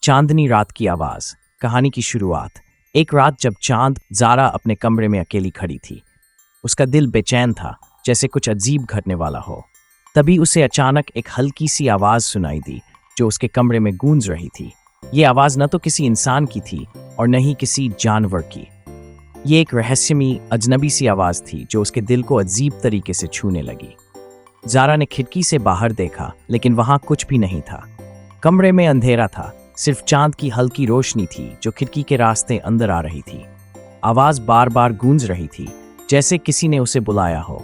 चांदनी रात की आवाज। कहानी की शुरुआत। एक रात जब चांद ज़ारा अपने कमरे में अकेली खड़ी थी, उसका दिल बेचैन था, जैसे कुछ अजीब घटने वाला हो। तभी उसे अचानक एक हल्की सी आवाज सुनाई दी जो उसके कमरे में गूंज रही थी। ये आवाज न तो किसी इंसान की थी और न ही किसी जानवर की। ये एक रहस्यमयी अजनबी सी आवाज थी जो उसके दिल को अजीब तरीके से छूने लगी। ज़ारा ने खिड़की से बाहर देखा, लेकिन वहां कुछ भी नहीं था। कमरे में अंधेरा था, सिर्फ चांद की हल्की रोशनी थी जो खिड़की के रास्ते अंदर आ रही थी। आवाज बार बार गूंज रही थी, जैसे किसी ने उसे बुलाया हो।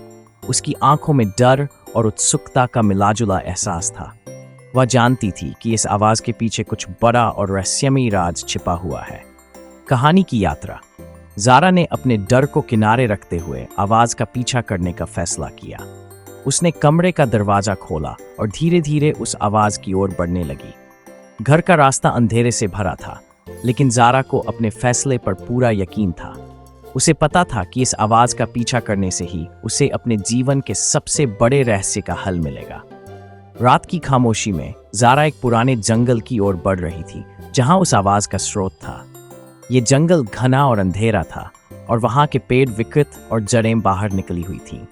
उसकी आंखों में डर और उत्सुकता का मिलाजुला एहसास था। वह जानती थी कि इस आवाज के पीछे कुछ बड़ा और रहस्यमयी राज छिपा हुआ है। कहानी की यात्रा। ज़ारा ने अपने डर को किनारे रखते हुए आवाज का पीछा करने का फैसला किया। उसने कमरे का दरवाजा खोला और धीरे धीरे उस आवाज की ओर बढ़ने लगी। घर का रास्ता अंधेरे से भरा था, लेकिन ज़ारा को अपने फैसले पर पूरा यकीन था। उसे पता था कि इस आवाज का पीछा करने से ही उसे अपने जीवन के सबसे बड़े रहस्य का हल मिलेगा। रात की खामोशी में ज़ारा एक पुराने जंगल की ओर बढ़ रही थी, जहां उस आवाज का स्रोत था। ये जंगल घना और अंधेरा था और वहां के पेड़ विकृत और जड़ें बाहर निकली हुई थीं।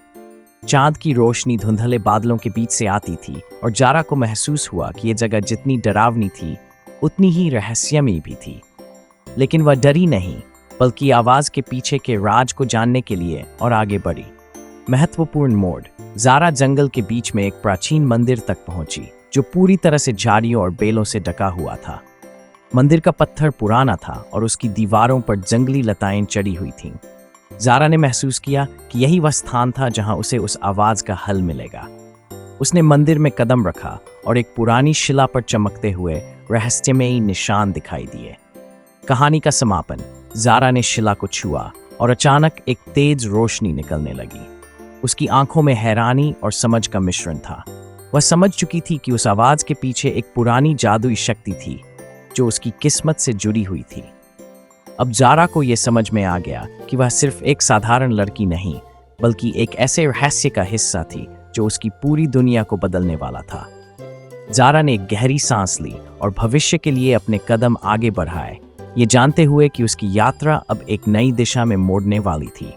चांद की रोशनी धुंधले बादलों के बीच से आती थी और ज़ारा को महसूस हुआ कि यह जगह जितनी डरावनी थी, उतनी ही रहस्यमयी भी थी। लेकिन वह डरी नहीं, बल्कि आवाज के पीछे के राज को जानने के लिए और आगे बढ़ी। महत्वपूर्ण मोड़। ज़ारा जंगल के बीच में एक प्राचीन मंदिर तक पहुंची, जो पूरी तरह से झाड़ियों और बेलों से ढका हुआ था। मंदिर का पत्थर पुराना था और उसकी दीवारों पर जंगली लताएं चढ़ी हुई थीं। ज़ारा ने महसूस किया कि यही वह स्थान था जहां उसे उस आवाज का हल मिलेगा। उसने मंदिर में कदम रखा और एक पुरानी शिला पर चमकते हुए रहस्यमयी निशान दिखाई दिए। कहानी का समापन। ज़ारा ने शिला को छुआ और अचानक एक तेज रोशनी निकलने लगी। उसकी आंखों में हैरानी और समझ का मिश्रण था। वह समझ चुकी थी कि उस आवाज के पीछे एक पुरानी जादुई शक्ति थी जो उसकी किस्मत से जुड़ी हुई थी। अब ज़ारा को यह समझ में आ गया कि वह सिर्फ एक साधारण लड़की नहीं, बल्कि एक ऐसे रहस्य का हिस्सा थी जो उसकी पूरी दुनिया को बदलने वाला था। ज़ारा ने एक गहरी सांस ली और भविष्य के लिए अपने कदम आगे बढ़ाए, ये जानते हुए कि उसकी यात्रा अब एक नई दिशा में मोड़ने वाली थी।